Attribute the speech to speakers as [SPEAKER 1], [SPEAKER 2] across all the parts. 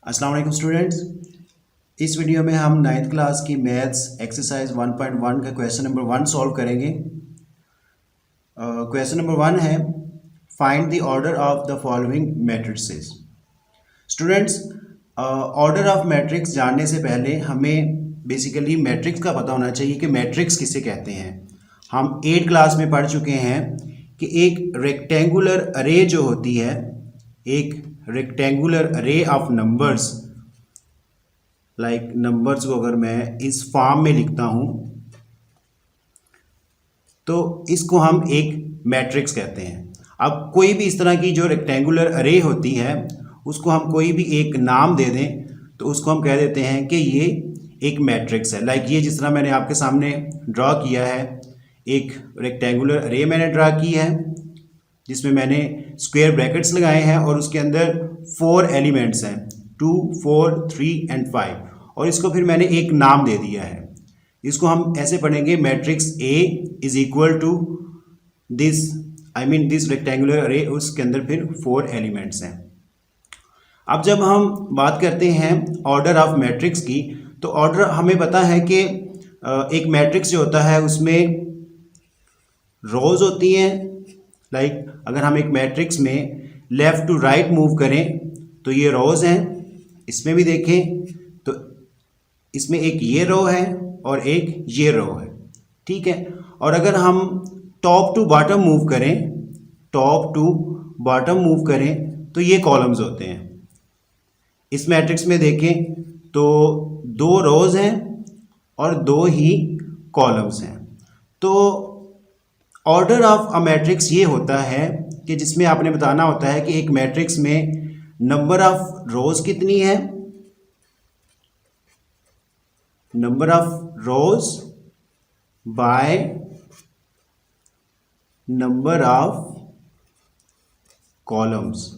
[SPEAKER 1] अस्सलाम वालेकुम स्टूडेंट्स। इस वीडियो में हम 9th क्लास की मैथ्स एक्सरसाइज 1.1 का क्वेश्चन नंबर 1 सॉल्व करेंगे। क्वेश्चन नंबर 1 है find the order of the following matrices. Students, order of matrix जानने से पहले हमें बेसिकली मैट्रिक्स का पता होना चाहिए कि मैट्रिक्स किसे कहते हैं। हम 8th क्लास में पढ़ चुके हैं कि एक रेक्टेंगुलर अरे जो होती है, एक रेक्टेंगुलर अरे ऑफ नंबर्स, लाइक नंबर्स को अगर मैं इस फॉर्म में लिखता हूं तो इसको हम एक मैट्रिक्स कहते हैं। अब कोई भी इस तरह की जो रेक्टेंगुलर अरे होती है उसको हम कोई भी एक नाम दे दें तो उसको हम कह देते हैं कि ये एक मैट्रिक्स है। लाइक ये जिस तरह मैंने आपके सामने ड्रॉ किया है, एक रेक्टेंगुलर अरे मैंने ड्रा की है जिसमें मैंने स्क्वायर ब्रैकेट्स लगाए हैं और उसके अंदर 4 एलिमेंट्स हैं, 2, 4, 3 एंड 5, और इसको फिर मैंने एक नाम दे दिया है। इसको हम ऐसे पढ़ेंगे, matrix A is equal to this, this rectangular array, उसके अंदर फिर 4 एलिमेंट्स हैं। अब जब हम बात करते हैं ऑर्डर ऑफ मैट्रिक्स की, तो ऑर्डर हमें पता है कि एक मैट्रिक्स जो होता है उसमें रोज होती हैं। लाइक अगर हम एक मैट्रिक्स में लेफ़्ट टू राइट मूव करें तो ये रोज हैं। इसमें भी देखें तो इसमें एक ये रो है और एक ये रो है, ठीक है। और अगर हम टॉप टू बॉटम मूव करें, टॉप टू बॉटम मूव करें तो ये कॉलम्स होते हैं। इस मैट्रिक्स में देखें तो 2 रोज हैं और 2 ही कॉलम्स हैं। तो ऑर्डर ऑफ अ मैट्रिक्स ये होता है कि जिसमें आपने बताना होता है कि एक मैट्रिक्स में नंबर ऑफ रोज कितनी है, number of rows by number of columns.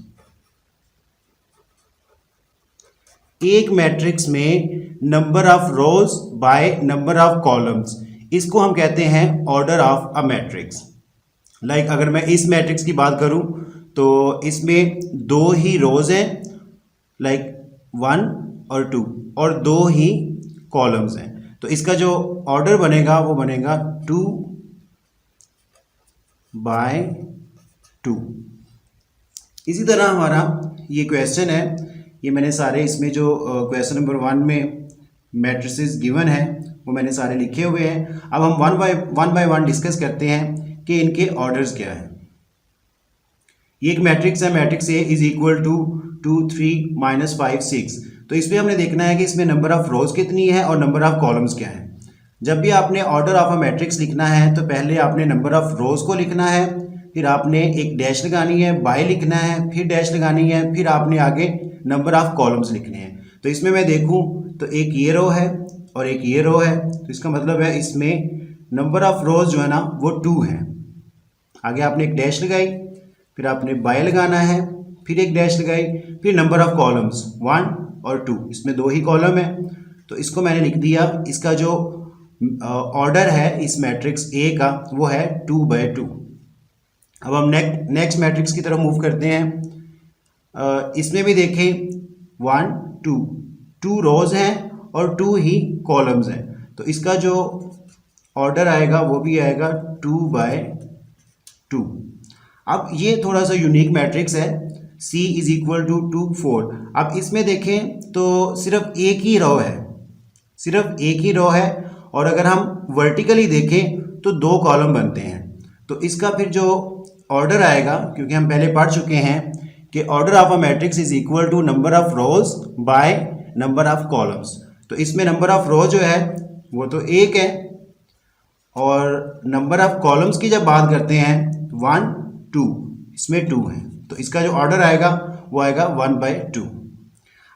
[SPEAKER 1] एक मैट्रिक्स में number of rows by number of columns, इसको हम कहते हैं order of a matrix. Like अगर मैं इस मैट्रिक्स की बात करूं तो इसमें 2 ही रोज हैं, लाइक 1 और 2, और 2 ही कॉलम्स हैं। तो इसका जो ऑर्डर बनेगा वो बनेगा 2 बाय 2। इसी तरह हमारा ये क्वेश्चन है, ये मैंने सारे इसमें जो क्वेश्चन नंबर 1 में मैट्रिसेस गिवन है वो मैंने सारे लिखे हुए हैं। अब हम वन बाय वन डिस्कस करते हैं कि इनके ऑर्डर्स क्या हैं। ये एक मैट्रिक्स है, matrix A is equal to 2, 3, -5, 6। तो इसमें हमने देखना है कि इसमें नंबर ऑफ रोज कितनी है और नंबर ऑफ कॉलम्स क्या है। जब भी आपने ऑर्डर ऑफ अ मैट्रिक्स लिखना है तो पहले आपने नंबर ऑफ रोज को लिखना है, फिर आपने एक डैश लगानी है, बाय लिखना है, फिर डैश लगानी है, फिर आपने आगे नंबर ऑफ कॉलम्स लिखने हैं। तो इसमें मैं देखूं तो एक ये रो है और एक ये रो है, तो इसका मतलब है इसमें नंबर ऑफ रोज जो है ना वो 2 है। आगे आपने एक डैश लगाई, फिर आपने बाय लगाना है, फिर एक डैश लगाई, फिर नंबर ऑफ कॉलम्स 1 और 2, इसमें 2 ही कॉलम है। तो इसको मैंने लिख दिया। इसका जो ऑर्डर है इस मैट्रिक्स ए का वो है 2 बाय 2। अब हम नेक्स्ट मैट्रिक्स की तरफ मूव करते हैं। इसमें भी देखें 1, 2 रोज हैं और 2 ही कॉलम्स हैं। तो इसका जो ऑर्डर आएगा वो भी आएगा 2 बाय 2। अब ये थोड़ा सा यूनिक मैट्रिक्स है, C इज इक्वल टू 2, 4। अब इसमें देखें तो सिर्फ एक ही रो है, सिर्फ एक ही रो है, और अगर हम वर्टिकली देखें तो 2 कॉलम बनते हैं। तो इसका फिर जो ऑर्डर आएगा, क्योंकि हम पहले पढ़ चुके हैं कि order of a matrix is equal to number of rows by number of columns. तो इसमें नंबर ऑफ रोज जो है वो तो 1 है, और नंबर ऑफ कॉलम्स की जब बात करते हैं 1, 2, इसमें 2 है। तो इसका जो ऑर्डर आएगा वो आएगा 1 बाय 2।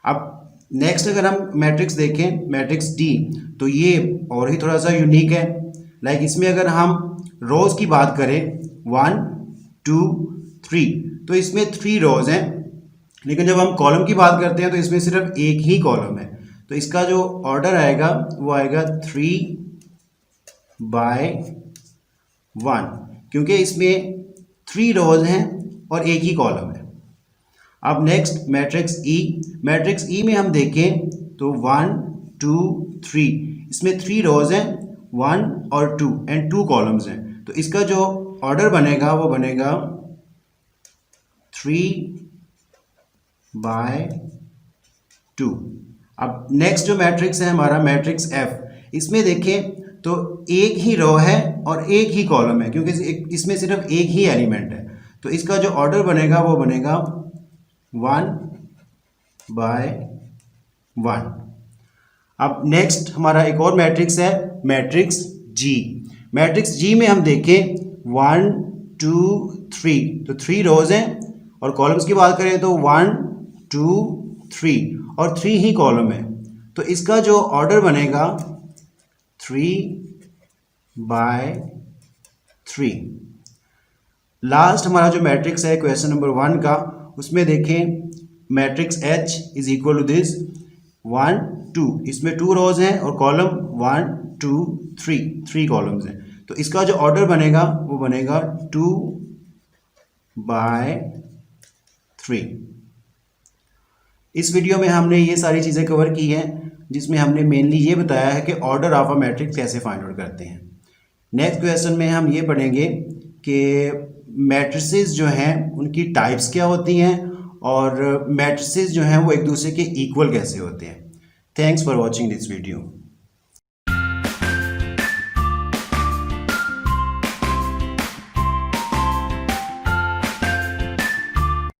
[SPEAKER 1] अब नेक्स्ट अगर हम मैट्रिक्स देखें, मैट्रिक्स डी, तो ये और ही थोड़ा सा यूनिक है। लाइक इसमें अगर हम रोज की बात करें 1, 2, 3, तो इसमें 3 रोज हैं, लेकिन जब हम कॉलम की बात करते हैं तो इसमें सिर्फ एक ही कॉलम है। तो इसका जो ऑर्डर आएगा वो आएगा 3 बाय 1, क्योंकि इसमें 3 रोज हैं और एक ही कॉलम है। अब नेक्स्ट मैट्रिक्स ई, मैट्रिक्स ई में हम देखें तो 1 2 3, इसमें 3 रोज हैं, 1 और 2 एंड 2 कॉलम्स हैं। तो इसका जो ऑर्डर बनेगा वो बनेगा 3/2। अब नेक्स्ट जो मैट्रिक्स है हमारा मैट्रिक्स एफ, इसमें देखें तो एक ही रो है और एक ही कॉलम है, क्योंकि इसमें सिर्फ एक ही एलिमेंट है। तो इसका जो ऑर्डर बनेगा वो बनेगा 1/1। अब नेक्स्ट हमारा एक और मैट्रिक्स है मैट्रिक्स जी। मैट्रिक्स जी में हम देखें 1 2 3, तो 3 रोज हैं और कॉलम्स की बात करें तो 1 2 3 और 3 ही कॉलम है। तो इसका जो ऑर्डर बनेगा 3/3। लास्ट हमारा जो मैट्रिक्स है क्वेश्चन नंबर 1 का, उसमें देखें matrix H is equal to this 1 2, इसमें 2 रोज हैं और कॉलम 1 2 3 कॉलम्स हैं। तो इसका जो ऑर्डर बनेगा वो बनेगा 2/3। इस वीडियो में हमने ये सारी चीज़ें कवर की हैं, जिसमें हमने मेनली ये बताया है कि ऑर्डर ऑफ अ मैट्रिक्स कैसे फाइंड आउट करते हैं। नेक्स्ट क्वेश्चन में हम ये पढ़ेंगे कि मैट्रिसेस जो हैं उनकी टाइप्स क्या होती हैं और मैट्रिसेस जो हैं वो एक दूसरे के इक्वल कैसे होते हैं। Thanks for watching this video.